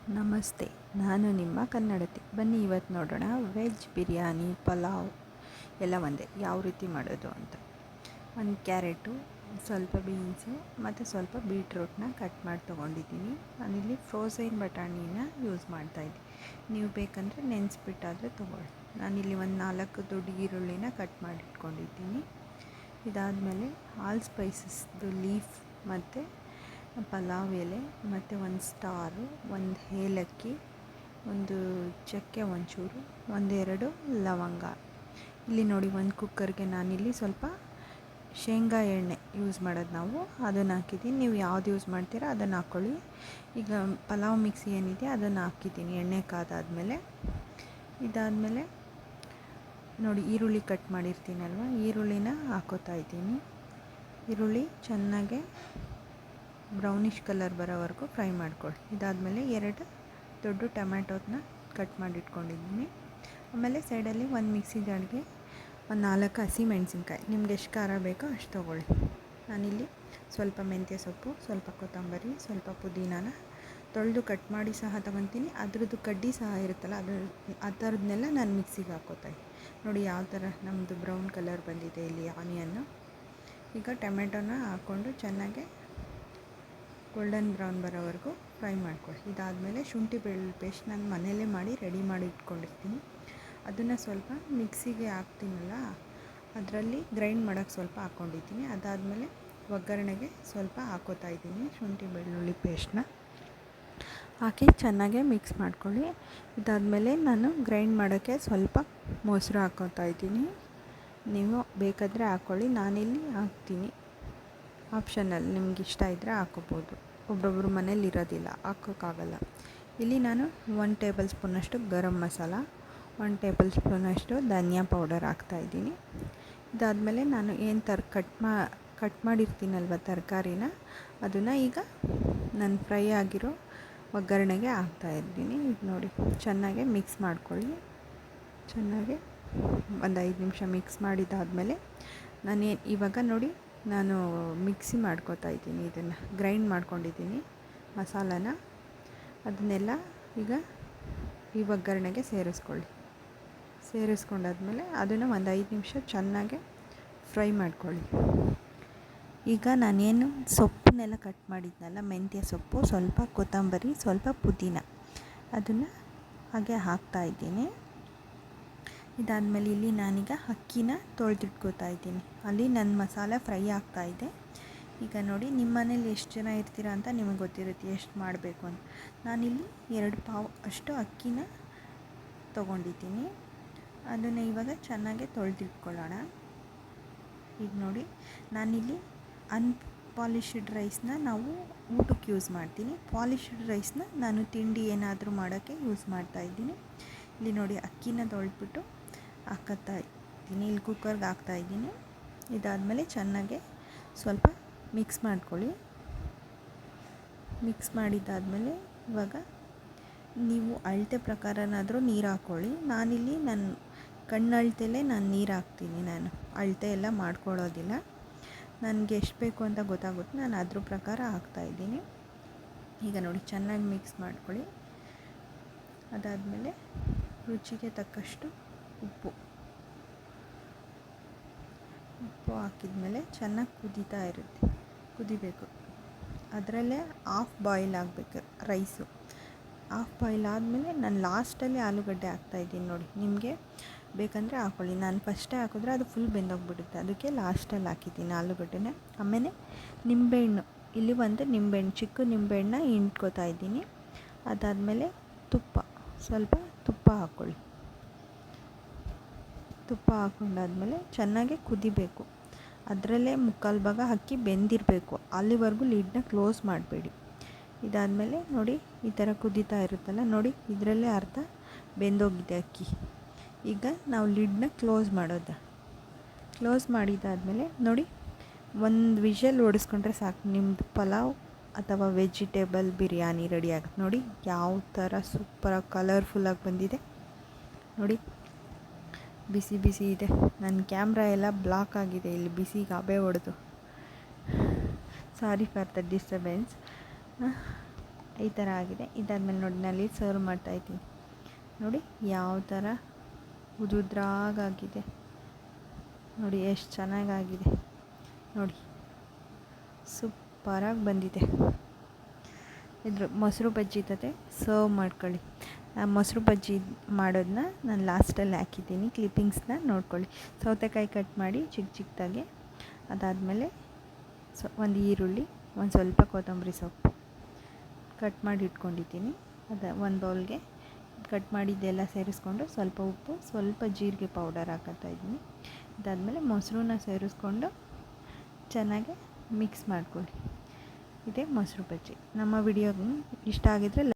ನಮಸ್ತೆ, ನಾನು ನಿಮ್ಮ ಕನ್ನಡತಿ. ಬನ್ನಿ ಇವತ್ತು ನೋಡೋಣ ವೆಜ್ ಬಿರಿಯಾನಿ, ಪಲಾವ್ ಎಲ್ಲ ಒಂದೇ ಯಾವ ರೀತಿ ಮಾಡೋದು ಅಂತ. ಒಂದು ಕ್ಯಾರೆಟು, ಸ್ವಲ್ಪ ಬೀನ್ಸು ಮತ್ತು ಸ್ವಲ್ಪ ಬೀಟ್ರೂಟ್ನ ಕಟ್ ಮಾಡಿ ತೊಗೊಂಡಿದ್ದೀನಿ. ನಾನಿಲ್ಲಿ ಫ್ರೋಝನ್ ಬಟಾಣಿನ ಯೂಸ್ ಮಾಡ್ತಾಯಿದ್ದೀನಿ. ನೀವು ಬೇಕಂದರೆ ನೆನೆಸ್ಬಿಟ್ಟಾದರೆ ತೊಗೊಳ್ಳಿ. ನಾನಿಲ್ಲಿ ಒಂದು 4 ದೊಡ್ಡ ಈರುಳ್ಳಿನ ಕಟ್ ಮಾಡಿ ಇಟ್ಕೊಂಡಿದ್ದೀನಿ. ಇದಾದಮೇಲೆ ಆಲ್ ಸ್ಪೈಸಸ್ದು ಲೀಫ್ ಮತ್ತು ಪಲಾವ್ ಎಲೆ ಮತ್ತು ಒಂದು ಸ್ಟಾರು, ಒಂದು ಏಲಕ್ಕಿ, ಒಂದು ಚಕ್ಕೆ ಒಂಚೂರು, ಒಂದೆರಡು ಲವಂಗ. ಇಲ್ಲಿ ನೋಡಿ, ಒಂದು ಕುಕ್ಕರ್ಗೆ ನಾನಿಲ್ಲಿ ಸ್ವಲ್ಪ ಶೇಂಗಾ ಎಣ್ಣೆ ಯೂಸ್ ಮಾಡೋದು ನಾವು, ಅದನ್ನು ಹಾಕಿದ್ದೀನಿ. ನೀವು ಯಾವ್ದು ಯೂಸ್ ಮಾಡ್ತೀರಾ ಅದನ್ನು ಹಾಕ್ಕೊಳ್ಳಿ. ಈಗ ಪಲಾವ್ ಮಿಕ್ಸಿ ಏನಿದೆ ಅದನ್ನು ಹಾಕಿದ್ದೀನಿ ಎಣ್ಣೆ ಕಾದಾದಮೇಲೆ. ಇದಾದಮೇಲೆ ನೋಡಿ, ಈರುಳ್ಳಿ ಕಟ್ ಮಾಡಿರ್ತೀನಲ್ವ, ಈರುಳ್ಳಿನ ಹಾಕೋತಾ ಇದ್ದೀನಿ. ಈರುಳ್ಳಿ ಚೆನ್ನಾಗೆ ಬ್ರೌನಿಷ್ ಕಲರ್ ಬರೋವರೆಗೂ ಫ್ರೈ ಮಾಡ್ಕೊಳ್ಳಿ. ಇದಾದಮೇಲೆ 2 ದೊಡ್ಡ ಟೊಮ್ಯಾಟೋದನ್ನ ಕಟ್ ಮಾಡಿ ಇಟ್ಕೊಂಡಿದ್ದೀನಿ. ಆಮೇಲೆ ಸೈಡಲ್ಲಿ ಒಂದು ಮಿಕ್ಸಿ ಜಾರ್ಗೆ ಒಂದು 4 ಹಸಿಮೆಣಸಿನ್ಕಾಯಿ, ನಿಮ್ಗೆ ಎಷ್ಟು ಖಾರ ಬೇಕೋ ಅಷ್ಟು ತೊಗೊಳ್ಳಿ. ನಾನಿಲ್ಲಿ ಸ್ವಲ್ಪ ಮೆಂತ್ಯ ಸೊಪ್ಪು, ಸ್ವಲ್ಪ ಕೊತ್ತಂಬರಿ, ಸ್ವಲ್ಪ ಪುದೀನಾನ ತೊಳೆದು ಕಟ್ ಮಾಡಿ ಸಹ ತೊಗೊತೀನಿ. ಅದ್ರದ್ದು ಕಡ್ಡಿ ಸಹ ಇರುತ್ತಲ್ಲ, ಆ ಥರದನ್ನೆಲ್ಲ ನಾನು ಮಿಕ್ಸಿಗೆ ಹಾಕೋತಾ ಇದ್ದೀನಿ. ನೋಡಿ ಯಾವ ಥರ ನಮ್ಮದು ಬ್ರೌನ್ ಕಲರ್ ಬಂದಿದೆ ಇಲ್ಲಿ ಆನಿಯನ್ನು. ಈಗ ಟೊಮೆಟೊನ ಹಾಕ್ಕೊಂಡು ಚೆನ್ನಾಗೆ ಗೋಲ್ಡನ್ ಬ್ರೌನ್ ಬರೋವರೆಗೂ ಫ್ರೈ ಮಾಡ್ಕೊಳ್ಳಿ. ಇದಾದಮೇಲೆ ಶುಂಠಿ ಬೆಳ್ಳುಳ್ಳಿ ಪೇಸ್ಟ್ ನಾನು ಮನೆಯಲ್ಲೇ ಮಾಡಿ ರೆಡಿ ಮಾಡಿ ಇಟ್ಕೊಂಡಿರ್ತೀನಿ. ಅದನ್ನು ಸ್ವಲ್ಪ ಮಿಕ್ಸಿಗೆ ಹಾಕ್ತೀನಲ್ಲ, ಅದರಲ್ಲಿ ಗ್ರೈಂಡ್ ಮಾಡೋಕ್ಕೆ ಸ್ವಲ್ಪ ಹಾಕ್ಕೊಂಡಿದ್ದೀನಿ. ಅದಾದಮೇಲೆ ಒಗ್ಗರಣೆಗೆ ಸ್ವಲ್ಪ ಹಾಕೋತಾ ಇದ್ದೀನಿ ಶುಂಠಿ ಬೆಳ್ಳುಳ್ಳಿ ಪೇಸ್ಟ್ನ ಹಾಕಿ ಚೆನ್ನಾಗೆ ಮಿಕ್ಸ್ ಮಾಡ್ಕೊಳ್ಳಿ. ಇದಾದಮೇಲೆ ನಾನು ಗ್ರೈಂಡ್ ಮಾಡೋಕ್ಕೆ ಸ್ವಲ್ಪ ಮೊಸರು ಹಾಕ್ಕೋತಾ ಇದ್ದೀನಿ. ನೀವು ಬೇಕಾದರೆ ಹಾಕ್ಕೊಳ್ಳಿ, ನಾನಿಲ್ಲಿ ಹಾಕ್ತೀನಿ. ಆಪ್ಷನಲ್, ನಿಮ್ಗೆ ಇಷ್ಟ ಇದ್ದರೆ ಹಾಕೋಬೋದು. ಒಬ್ಬೊಬ್ಬರು ಮನೇಲಿ ಇರೋದಿಲ್ಲ, ಹಾಕೋಕ್ಕಾಗಲ್ಲ. ಇಲ್ಲಿ ನಾನು 1 ಟೇಬಲ್ ಸ್ಪೂನಷ್ಟು ಗರಂ ಮಸಾಲ, 1 ಟೇಬಲ್ ಸ್ಪೂನಷ್ಟು ಧನಿಯಾ ಪೌಡರ್ ಹಾಕ್ತಾಯಿದ್ದೀನಿ. ಇದಾದಮೇಲೆ ನಾನು ಏನು ಕಟ್ ಮಾಡಿರ್ತೀನಲ್ವ ತರಕಾರಿನ, ಅದನ್ನು ಈಗ ನಾನು ಫ್ರೈ ಆಗಿರೋ ಒಗ್ಗರಣೆಗೆ ಹಾಕ್ತಾಯಿದ್ದೀನಿ. ಈಗ ನೋಡಿ ಚೆನ್ನಾಗೆ ಮಿಕ್ಸ್ ಮಾಡ್ಕೊಳ್ಳಿ. ಚೆನ್ನಾಗೆ ಒಂದು 5 ನಿಮಿಷ ಮಿಕ್ಸ್ ಮಾಡಿದ್ದಾದಮೇಲೆ ಇವಾಗ ನೋಡಿ ನಾನು ಮಿಕ್ಸಿ ಮಾಡ್ಕೋತಾ ಇದ್ದೀನಿ. ಇದನ್ನು ಗ್ರೈಂಡ್ ಮಾಡ್ಕೊಂಡಿದ್ದೀನಿ ಮಸಾಲಾನ, ಅದನ್ನೆಲ್ಲ ಈಗ ಈ ಒಗ್ಗರಣೆಗೆ ಸೇರಿಸ್ಕೊಂಡಾದ್ಮೇಲೆ ಅದನ್ನು ಒಂದು 5 ನಿಮಿಷ ಚೆನ್ನಾಗೆ ಫ್ರೈ ಮಾಡ್ಕೊಳ್ಳಿ. ಈಗ ನಾನೇನು ಸೊಪ್ಪನ್ನೆಲ್ಲ ಕಟ್ ಮಾಡಿದ್ನಲ್ಲ, ಮೆಂತ್ಯ ಸೊಪ್ಪು, ಸ್ವಲ್ಪ ಕೊತ್ತಂಬರಿ, ಸ್ವಲ್ಪ ಪುದೀನ, ಅದನ್ನು ಹಾಗೆ ಹಾಕ್ತಾಯಿದ್ದೀನಿ. ಇದಾದಮೇಲೆ ಇಲ್ಲಿ ನಾನೀಗ ಅಕ್ಕಿನ ತೊಳೆದಿಟ್ಕೋತಾ ಇದ್ದೀನಿ. ಅಲ್ಲಿ ನನ್ನ ಮಸಾಲೆ ಫ್ರೈ ಆಗ್ತಾಯಿದೆ. ಈಗ ನೋಡಿ, ನಿಮ್ಮ ಮನೇಲಿ ಎಷ್ಟು ಜನ ಇರ್ತೀರಾ ಅಂತ ನಿಮಗೆ ಗೊತ್ತಿರುತ್ತೆ ಎಷ್ಟು ಮಾಡಬೇಕು ಅಂತ. ನಾನಿಲ್ಲಿ 2 ಪಾವು ಅಷ್ಟು ಅಕ್ಕಿನ ತೊಗೊಂಡಿದ್ದೀನಿ. ಅದನ್ನು ಇವಾಗ ಚೆನ್ನಾಗೆ ತೊಳೆದಿಟ್ಕೊಳ್ಳೋಣ. ಈಗ ನೋಡಿ, ನಾನಿಲ್ಲಿ ಅನ್ಪಾಲಿಶ್ಡ್ ರೈಸ್ನ ನಾವು ಊಟಕ್ಕೆ ಯೂಸ್ ಮಾಡ್ತೀನಿ. ಪಾಲಿಶ್ಡ್ ರೈಸ್ನ ನಾನು ತಿಂಡಿ ಏನಾದರೂ ಮಾಡೋಕ್ಕೆ ಯೂಸ್ ಮಾಡ್ತಾಯಿದ್ದೀನಿ. ಇಲ್ಲಿ ನೋಡಿ, ಅಕ್ಕಿನ ತೊಳೆದ್ಬಿಟ್ಟು ಹಾಕ್ತಾ ಇದ್ದೀನಿ, ಇಲ್ಲಿ ಕುಕ್ಕರ್ಗೆ ಹಾಕ್ತಾಯಿದ್ದೀನಿ. ಇದಾದಮೇಲೆ ಚೆನ್ನಾಗೆ ಸ್ವಲ್ಪ ಮಿಕ್ಸ್ ಮಾಡ್ಕೊಳ್ಳಿ. ಮಿಕ್ಸ್ ಮಾಡಿದ್ದಾದಮೇಲೆ ಇವಾಗ ನೀವು ಅಳತೆ ಪ್ರಕಾರನಾದರೂ ನೀರು ಹಾಕ್ಕೊಳ್ಳಿ. ನಾನಿಲ್ಲಿ ನನ್ನ ಅಳತೆಯಲ್ಲೇ ನಾನು ನೀರು ಹಾಕ್ತೀನಿ. ನಾನು ಅಳತೆ ಎಲ್ಲ ಮಾಡ್ಕೊಳ್ಳೋದಿಲ್ಲ, ನನಗೆ ಎಷ್ಟು ಬೇಕು ಅಂತ ಗೊತ್ತಾಗುತ್ತೆ, ನಾನು ಅದ್ರ ಪ್ರಕಾರ ಹಾಕ್ತಾಯಿದ್ದೀನಿ. ಈಗ ನೋಡಿ ಚೆನ್ನಾಗಿ ಮಿಕ್ಸ್ ಮಾಡ್ಕೊಳ್ಳಿ. ಅದಾದಮೇಲೆ ರುಚಿಗೆ ತಕ್ಕಷ್ಟು ಉಪ್ಪು ಹಾಕಿದ್ಮೇಲೆ ಚೆನ್ನಾಗಿ ಕುದಿಬೇಕು. ಅದರಲ್ಲೇ ಹಾಫ್ ಬಾಯ್ಲ್ ಆಗಬೇಕು ರೈಸು. ಹಾಫ್ ಬಾಯ್ಲ್ ಆದಮೇಲೆ ನಾನು ಲಾಸ್ಟಲ್ಲಿ ಆಲೂಗಡ್ಡೆ ಹಾಕ್ತಾಯಿದ್ದೀನಿ. ನೋಡಿ, ನಿಮಗೆ ಬೇಕಂದರೆ ಹಾಕ್ಕೊಳ್ಳಿ. ನಾನು ಫಸ್ಟೇ ಹಾಕಿದ್ರೆ ಅದು ಫುಲ್ ಬೆಂದೋಗ್ಬಿಡುತ್ತೆ, ಅದಕ್ಕೆ ಲಾಸ್ಟಲ್ಲಿ ಹಾಕಿದ್ದೀನಿ ಆಲೂಗಡ್ಡೆನ. ಆಮೇಲೆ ನಿಂಬೆಹಣ್ಣು, ಇಲ್ಲಿ ಒಂದು ನಿಂಬೆಹಣ್ಣು, ಚಿಕ್ಕ ನಿಂಬೆಹಣ್ಣನ್ನ ಹಿಂಡ್ಕೋತಾ ಇದ್ದೀನಿ. ಅದಾದಮೇಲೆ ಸ್ವಲ್ಪ ತುಪ್ಪ ಹಾಕ್ಕೊಳ್ಳಿ. ತುಪ್ಪ ಹಾಕ್ಕೊಂಡಾದ್ಮೇಲೆ ಚೆನ್ನಾಗಿ ಕುದಿಬೇಕು. ಅದರಲ್ಲೇ 3/4 ಭಾಗ ಅಕ್ಕಿ ಬೆಂದಿರಬೇಕು, ಅಲ್ಲಿವರೆಗೂ ಲಿಡ್ನ ಕ್ಲೋಸ್ ಮಾಡಬೇಡಿ. ಇದಾದಮೇಲೆ ನೋಡಿ, ಈ ಥರ ಕುದೀತಾ ಇರುತ್ತಲ್ಲ, ನೋಡಿ ಇದರಲ್ಲೇ ಅರ್ಧ ಬೆಂದೋಗಿದೆ ಅಕ್ಕಿ. ಈಗ ನಾವು ಲಿಡ್ನ ಕ್ಲೋಸ್ ಮಾಡಿದ್ದಾದಮೇಲೆ ನೋಡಿ, ಒಂದು ವಿಷಲ್ ಹೊಡೆಸ್ಕೊಂಡ್ರೆ ಸಾಕು, ನಿಮ್ಮದು ಪಲಾವ್ ಅಥವಾ ವೆಜಿಟೇಬಲ್ ಬಿರಿಯಾನಿ ರೆಡಿ ಆಗುತ್ತೆ. ನೋಡಿ ಯಾವ ಥರ ಸೂಪರಾಗಿ ಕಲರ್ಫುಲ್ಲಾಗಿ ಬಂದಿದೆ. ನೋಡಿ, ಬಿಸಿ ಬಿಸಿ ಇದೆ. ನನ್ನ ಕ್ಯಾಮ್ರಾ ಎಲ್ಲ ಬ್ಲಾಕ್ ಆಗಿದೆ, ಇಲ್ಲಿ ಬಿಸಿಗೆ ಹಬೆ ಹೊಡೆದು. Sorry for the disturbance. ಈ ಥರ ಆಗಿದೆ. ಇದಾದಮೇಲೆ ನೋಡಿ ನಲ್ಲಿ ಸರ್ವ್ ಮಾಡ್ತಾಯಿದ್ದೀನಿ. ನೋಡಿ ಯಾವ ಥರ ಉದುದ್ರಾಗಾಗಿದೆ ನೋಡಿ, ಎಷ್ಟು ಚೆನ್ನಾಗಾಗಿದೆ ನೋಡಿ, ಸೂಪರಾಗಿ ಬಂದಿದೆ. ಇದ್ರ ಮೊಸರು ಬಜ್ಜಿ ಜೊತೆ ಸರ್ವ್ ಮಾಡ್ಕೊಳ್ಳಿ. ಆ ಮೊಸರು ಬಜ್ಜಿ ಮಾಡೋದನ್ನ ನಾನು ಲಾಸ್ಟಲ್ಲಿ ಹಾಕಿದ್ದೀನಿ, ಕ್ಲಿಪ್ಪಿಂಗ್ಸ್ನ ನೋಡ್ಕೊಳ್ಳಿ. ಸೌತೆಕಾಯಿ ಕಟ್ ಮಾಡಿ ಚಿಕ್ಕ ಚಿಕ್ಕದಾಗೆ, ಅದಾದಮೇಲೆ ಒಂದು ಈರುಳ್ಳಿ, ಒಂದು ಸ್ವಲ್ಪ ಕೊತ್ತಂಬರಿ ಸೊಪ್ಪು ಕಟ್ ಮಾಡಿ ಇಟ್ಕೊಂಡಿದ್ದೀನಿ. ಒಂದು ಬೌಲ್ಗೆ ಕಟ್ ಮಾಡಿದ್ದೆಲ್ಲ ಸೇರಿಸ್ಕೊಂಡು ಸ್ವಲ್ಪ ಉಪ್ಪು, ಸ್ವಲ್ಪ ಜೀರಿಗೆ ಪೌಡರ್ ಹಾಕೋತಾಯಿದ್ದೀನಿ. ಇದಾದಮೇಲೆ ಮೊಸರನ್ನ ಸೇರಿಸ್ಕೊಂಡು ಚೆನ್ನಾಗಿ ಮಿಕ್ಸ್ ಮಾಡ್ಕೊಳ್ಳಿ. ಇದೇ ಮೊಸರು ಬಜ್ಜಿ. ನಮ್ಮ ವಿಡಿಯೋ ಇಷ್ಟ ಆಗಿದ್ರೆ